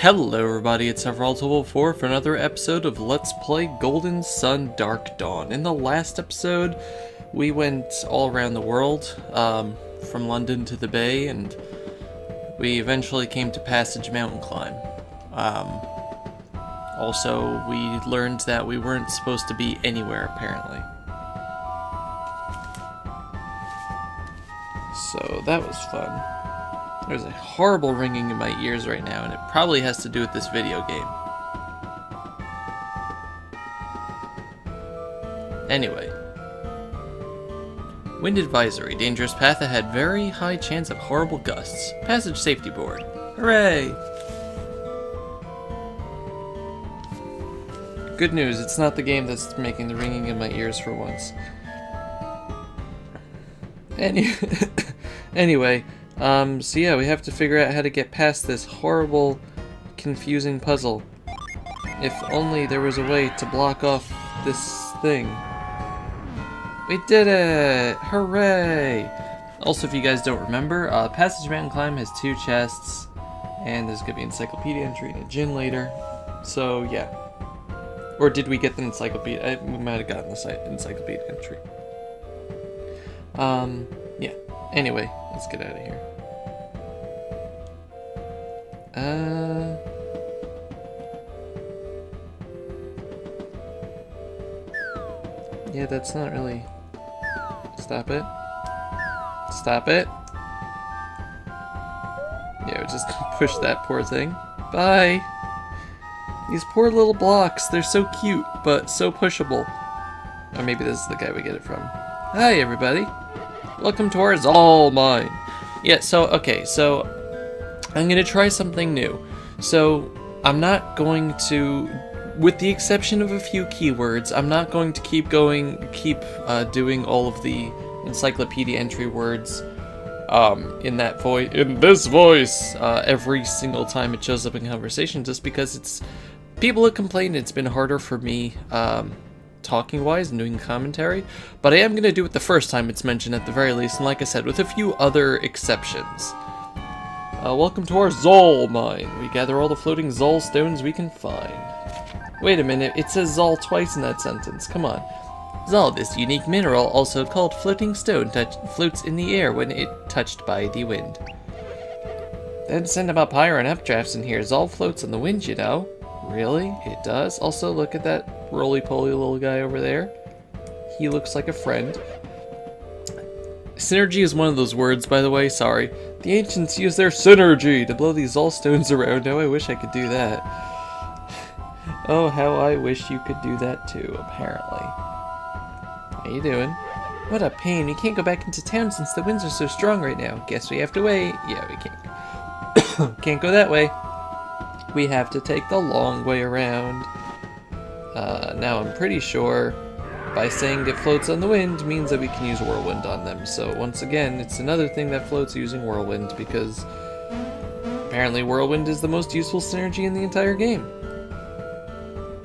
Hello everybody, it's Everall4 for another episode of Let's Play Golden Sun Dark Dawn. In the last episode, we went all around the world, from London to the Bay, and we eventually came to Passaj mountain climb. Also, we learned that we weren't supposed to be anywhere, apparently. So that was fun. There's a horrible ringing in my ears right now, and it probably has to do with this video game. Anyway. Wind advisory. Dangerous path ahead. Very high chance of horrible gusts. Passage safety board. Hooray! Good news, it's not the game that's making the ringing in my ears for once. Anyway. So yeah, we have to figure out how to get past this horrible, confusing puzzle. If only there was a way to block off this thing. We did it! Hooray! Also, if you guys don't remember, Passage Mountain Climb has 2 chests, and there's gonna be an encyclopedia entry and a gym later. So yeah. Or did we get the encyclopedia? We might have gotten the encyclopedia entry. Yeah. Anyway, let's get out of here. Yeah, that's not really... Stop it. Stop it. Yeah, just push that poor thing. Bye! These poor little blocks, they're so cute, but so pushable. Or maybe this is the guy we get it from. Hi, everybody! Welcome to our Zoll mine. Yeah, okay, so I'm gonna try something new. So I'm not going to, with the exception of a few keywords, I'm not going to keep doing all of the encyclopedia entry words in this voice every single time it shows up in conversation, just because people have complained it's been harder for me talking wise and doing commentary, but I am going to do it the first time it's mentioned at the very least, and like I said, with a few other exceptions. Welcome to our Zoll mine. We gather all the floating Zoll stones we can find. Wait a minute, it says Zoll twice in that sentence, come on. Zoll, this unique mineral, also called floating stone, floats in the air when it touched by the wind. Then send about pyro and updrafts in here. Zoll floats on the wind, you know. Really? It does? Also, look at that roly-poly little guy over there. He looks like a friend. Synergy is one of those words, by the way, sorry. The ancients used their synergy to blow these Zoll stones around. Oh, I wish I could do that. Oh, how I wish you could do that too, apparently. How you doing? What a pain. We can't go back into town since the winds are so strong right now. Guess we have to wait. Yeah, we can't. Can't go that way. We have to take the long way around. Now I'm pretty sure by saying it floats on the wind means that we can use Whirlwind on them. So once again, it's another thing that floats using Whirlwind, because apparently Whirlwind is the most useful synergy in the entire game.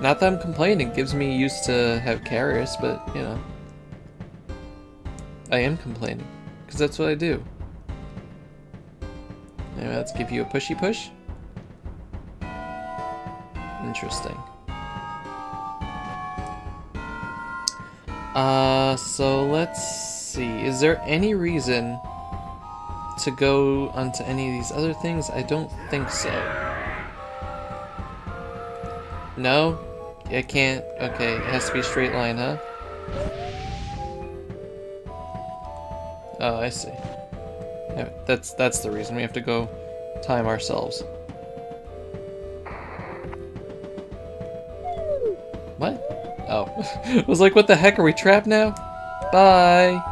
Not that I'm complaining, it gives me used to have Carius, but, you know. I am complaining, because that's what I do. Anyway, let's give you a pushy push. Interesting. So let's see. Is there any reason to go onto any of these other things? I don't think so. No? I can't. Okay, it has to be a straight line, huh? Oh, I see. Yeah, that's the reason. We have to go time ourselves. What? Oh. I was like, what the heck? Are we trapped now? Bye!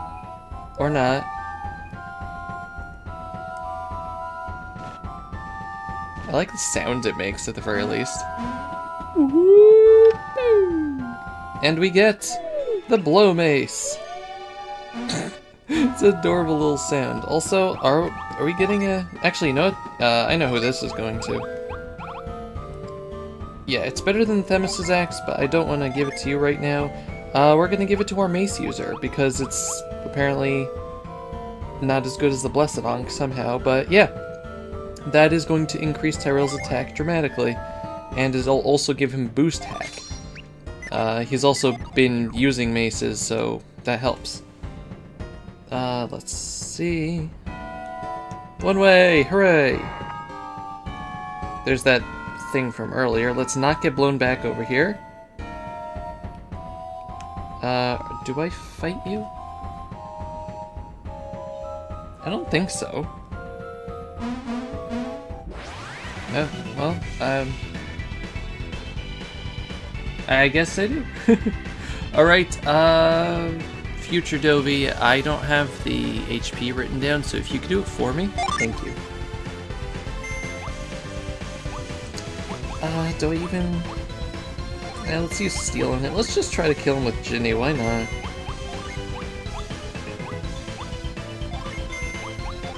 Or not. I like the sound it makes at the very least. And we get the blow mace. It's an adorable little sound. Also, are we getting a... Actually, you know what? I know who this is going to. Yeah, it's better than Themys's axe, but I don't want to give it to you right now. We're going to give it to our mace user, because it's apparently not as good as the Blessed Ankh somehow, but yeah. That is going to increase Tyrell's attack dramatically, and it'll also give him boost hack. He's also been using maces, so that helps. Let's see. One way! Hooray! There's that thing from earlier. Let's not get blown back over here. Do I fight you? I don't think so. Oh, well, I guess I do. Alright, Future Dovey, I don't have the HP written down, so if you could do it for me, thank you. Do I even... let's use Steel on it. Let's just try to kill him with Ginny, why not?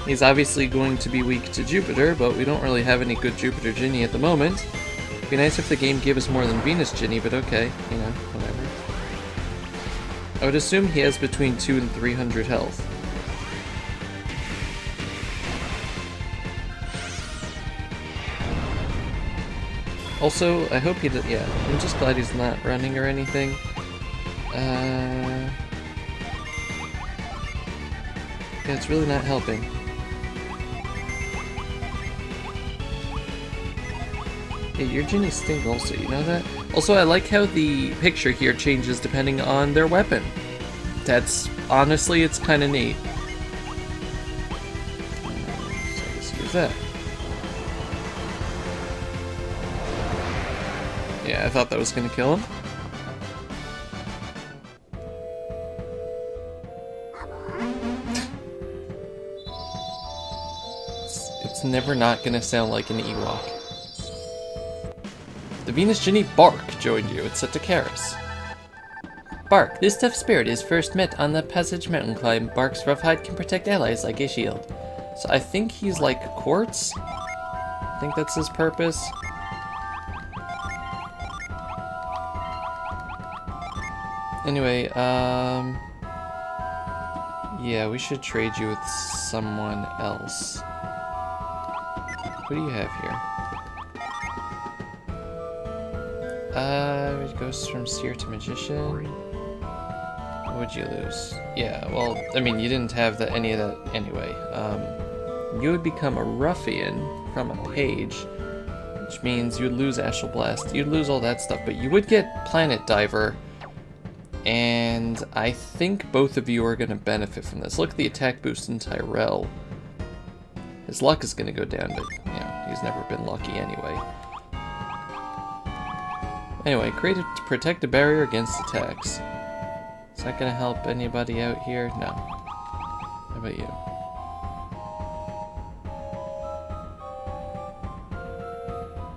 He's obviously going to be weak to Jupiter, but we don't really have any good Jupiter Ginny at the moment. It'd be nice if the game gave us more than Venus Ginny, but okay, you know, whatever. I would assume he has between 200 and 300 health. Also, I hope he did. Yeah, I'm just glad he's not running or anything. Yeah, it's really not helping. Yeah, your Ginny stings also, you know that? Also, I like how the picture here changes depending on their weapon. That's, honestly, it's kind of neat. So let's use that. Yeah, I thought that was going to kill him. It's never not going to sound like an Ewok. The Venus Ginny Bark joined you. It's set to Karis. Bark. This tough spirit is first met on the Passaj mountain climb. Bark's rough hide can protect allies like a shield. So I think he's like quartz. I think that's his purpose. Anyway, yeah, we should trade you with someone else. What do you have here? It goes from Seer to Magician. What would you lose? Yeah, well, I mean, you didn't have any of that anyway. You would become a Ruffian from a page, which means you'd lose Astral Blast. You'd lose all that stuff, but you would get Planet Diver. And I think both of you are going to benefit from this. Look at the attack boost in Tyrell. His luck is going to go down, but, you know, he's never been lucky anyway. Anyway, create a protective barrier against attacks. Is that going to help anybody out here? No. How about you?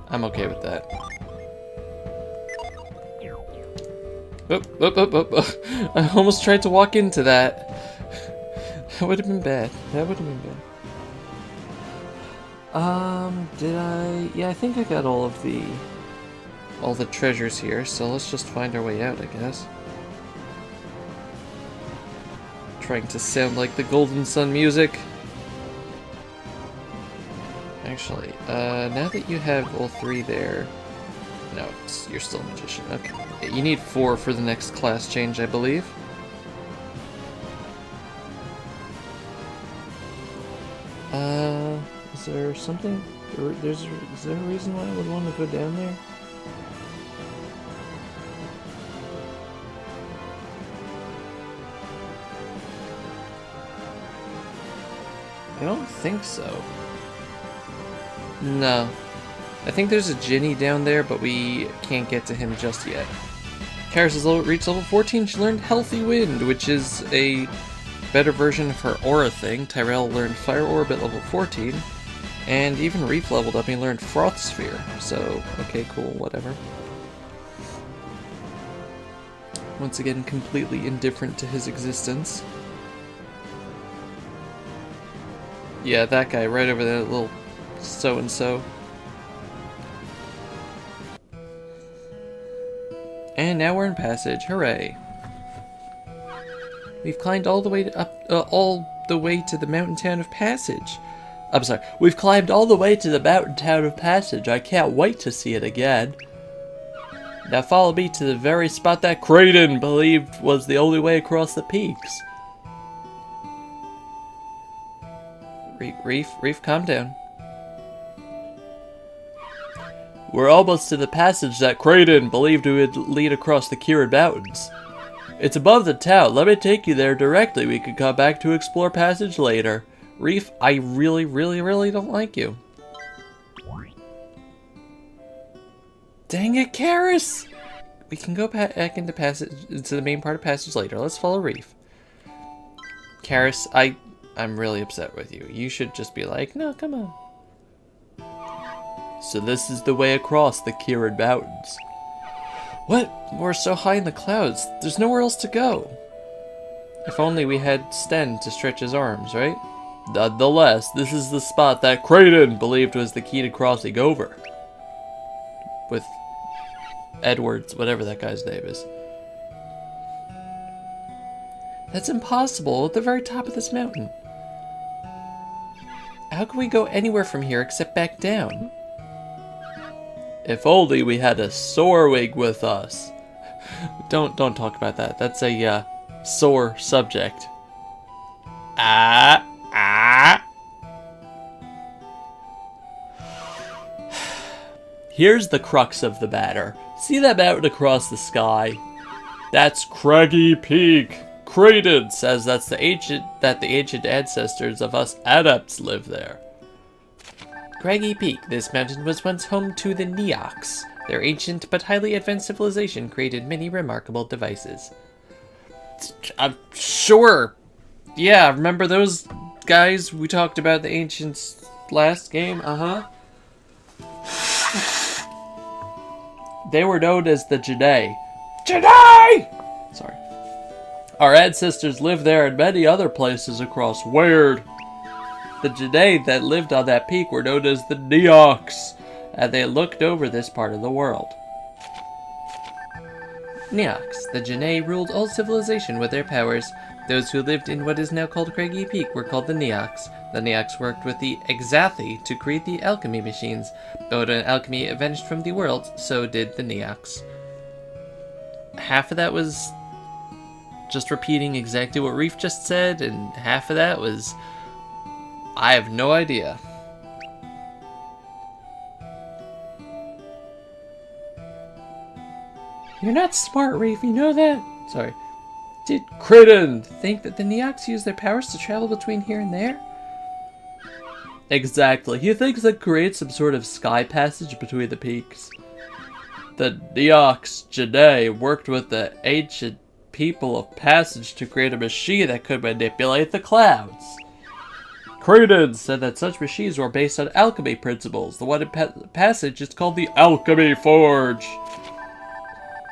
I'm okay with that. Oh. I almost tried to walk into that. That would have been bad. That would have been bad. Did I... Yeah, I think I got all the treasures here, so let's just find our way out, I guess. Trying to sound like the Golden Sun music. Actually, now that you have all three there... No, you're still a magician. Okay. You need 4 for the next class change, I believe. Is there something? Is there a reason why I would want to go down there? I don't think so. No. I think there's a Ginny down there, but we can't get to him just yet. Karis has reached level 14. She learned Healthy Wind, which is a better version of her Aura thing. Tyrell learned Fire Orb at level 14. And even Rief leveled up and he learned Froth Sphere. So, okay, cool, whatever. Once again, completely indifferent to his existence. Yeah, that guy right over there, little so-and-so. And now we're in Passaj. Hooray! We've climbed all the way to the mountain town of Passaj. I'm sorry. We've climbed all the way to the mountain town of Passage. I can't wait to see it again. Now follow me to the very spot that Kraden believed was the only way across the peaks. Reef, calm down. We're almost to the passage that Kraden believed would lead across the Kirin Mountains. It's above the town. Let me take you there directly. We can come back to explore Passage later. Reef, I really don't like you. Dang it, Karis! We can go back into the main part of Passage later. Let's follow Reef. Karis, I'm really upset with you. You should just be like, no, come on. So this is the way across the Kirin Mountains. What? We're so high in the clouds. There's nowhere else to go. If only we had Sten to stretch his arms, right? Nonetheless, this is the spot that Kraden believed was the key to crossing over. With Edwards, whatever that guy's name is. That's impossible. At the very top of this mountain. How can we go anywhere from here except back down? If only we had a Sorwig with us. Don't talk about that. That's a sore subject. Here's the crux of the matter. See that mountain across the sky? That's Craggy Peak. Kraden says that the ancient ancestors of us adepts live there. Craggy Peak. This mountain was once home to the Neox. Their ancient but highly advanced civilization created many remarkable devices. I'm sure. Yeah, remember those guys we talked about the ancients last game? They were known as the Jedi. Sorry. Our ancestors lived there and many other places across Weird. The Jedi that lived on that peak were known as the Neox, and they looked over this part of the world. Neox, the Jedi ruled all civilization with their powers. Those who lived in what is now called Craggy Peak were called the Neox. The Neox worked with the Exathi to create the alchemy machines. But when alchemy vanished from the world, so did the Neox. Half of that was just repeating exactly what Reef just said, and half of that was... I have no idea. You're not smart, Reef, you know that? Sorry. Did Kraden think that the Neox use their powers to travel between here and there? Exactly. He thinks they create some sort of sky passage between the peaks. The Neox Jedi worked with the ancient people of Passage to create a machine that could manipulate the clouds. Kraden said that such machines were based on alchemy principles. The one in Passage is called the Alchemy Forge.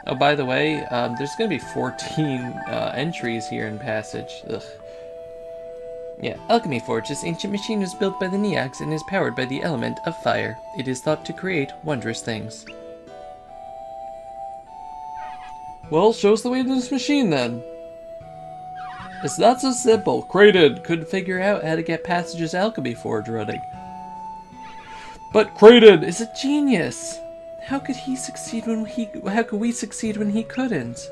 Oh, by the way, there's going to be 14 entries here in Passage. Ugh. Yeah, Alchemy Forge. This ancient machine was built by the Neox and is powered by the element of fire. It is thought to create wondrous things. Well, show us the way to this machine then. It's not so simple. Kraden couldn't figure out how to get Passage's Alchemy Forge running. But Kraden is a genius. How could he succeed how could we succeed when he couldn't?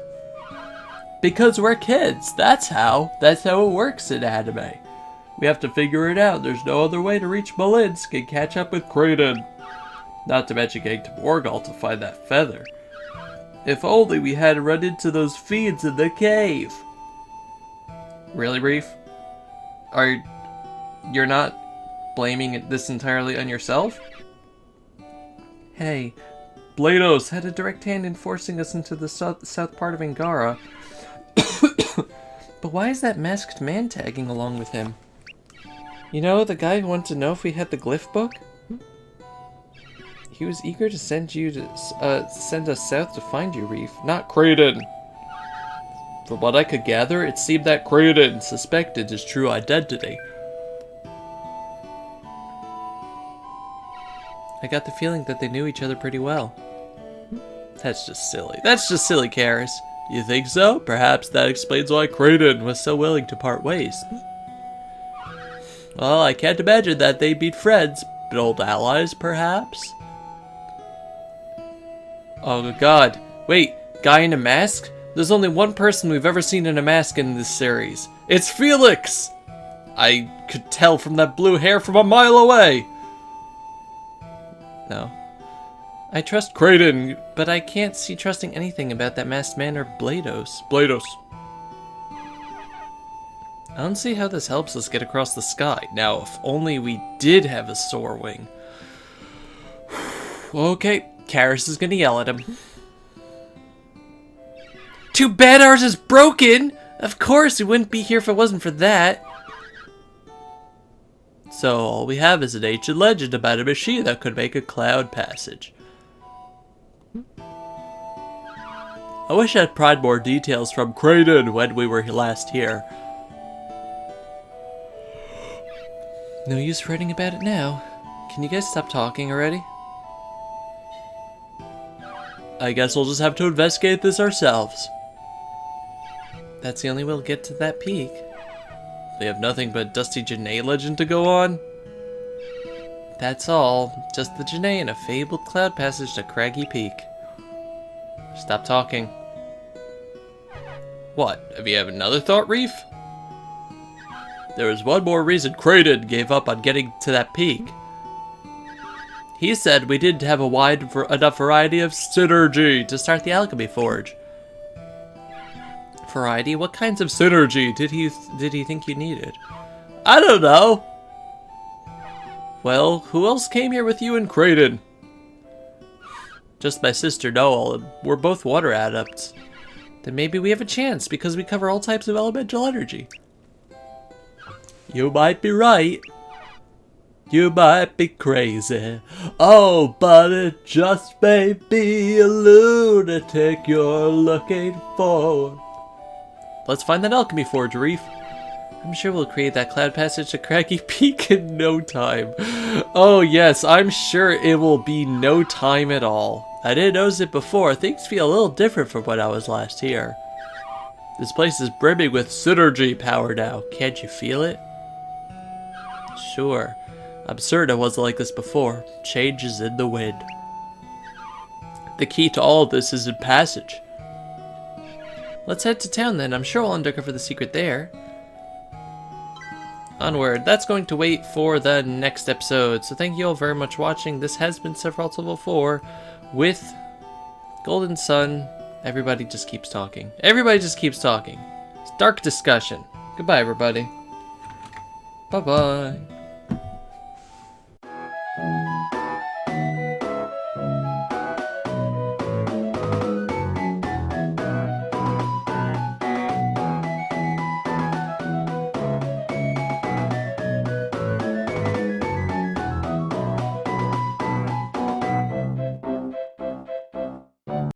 Because we're kids. That's how it works in anime. We have to figure it out. There's no other way to reach Malinsk and catch up with Kraden. Not to mention getting to Morgul to find that feather. If only we had run into those fiends in the cave. Really, Reef? You're not blaming this entirely on yourself? Hey, Blados had a direct hand in forcing us into the south part of Angara. But why is that masked man tagging along with him? You know, the guy who wanted to know if we had the glyph book? He was eager to send us south to find you, Reef. Not Kraden. From what I could gather, it seemed that Kraden suspected his true identity. I got the feeling that they knew each other pretty well. That's just silly. That's just silly, Karis. You think so? Perhaps that explains why Kraden was so willing to part ways. Well, I can't imagine that they'd be friends, but old allies, perhaps? Oh god. Wait, guy in a mask? There's only one person we've ever seen in a mask in this series. It's Felix! I could tell from that blue hair from a mile away! No. I trust Kraden, but I can't see trusting anything about that masked man or Blados. Blados. I don't see how this helps us get across the sky. Now, if only we did have a soar wing. Okay, Karis is gonna yell at him. Too bad ours is broken! Of course, we wouldn't be here if it wasn't for that. So, all we have is an ancient legend about a machine that could make a cloud passage. I wish I'd pried more details from Kraden when we were last here. No use writing about it now. Can you guys stop talking already? I guess we'll just have to investigate this ourselves. That's the only way we'll get to that peak. We have nothing but Dusty Janae legend to go on. That's all. Just the Janae and a fabled cloud passage to Craggy Peak. Stop talking. What? Have you have another thought, Rief? There was one more reason Kraden gave up on getting to that peak. He said we didn't have enough variety of synergy to start the alchemy forge. Variety? What kinds of synergy did he think you needed? I don't know. Well, who else came here with you and Kraden? Just my sister Noel, and we're both water adepts. Then maybe we have a chance because we cover all types of elemental energy. You might be right. You might be crazy. Oh, but it just may be a lunatic you're looking for. Let's find that alchemy forge, Rief. I'm sure we'll create that cloud passage to Craggy Peak in no time. Oh yes, I'm sure it will be no time at all. I didn't notice it before. Things feel a little different from when I was last here. This place is brimming with synergy power now. Can't you feel it? Sure. I'm certain it wasn't like this before. Change is in the wind. The key to all of this is in Passage. Let's head to town then. I'm sure we'll uncover the secret there. Onward. That's going to wait for the next episode. So thank you all very much for watching. This has been Sephiroth Level 4 with Golden Sun. Everybody just keeps talking. Everybody just keeps talking. It's dark discussion. Goodbye, everybody. Bye-bye.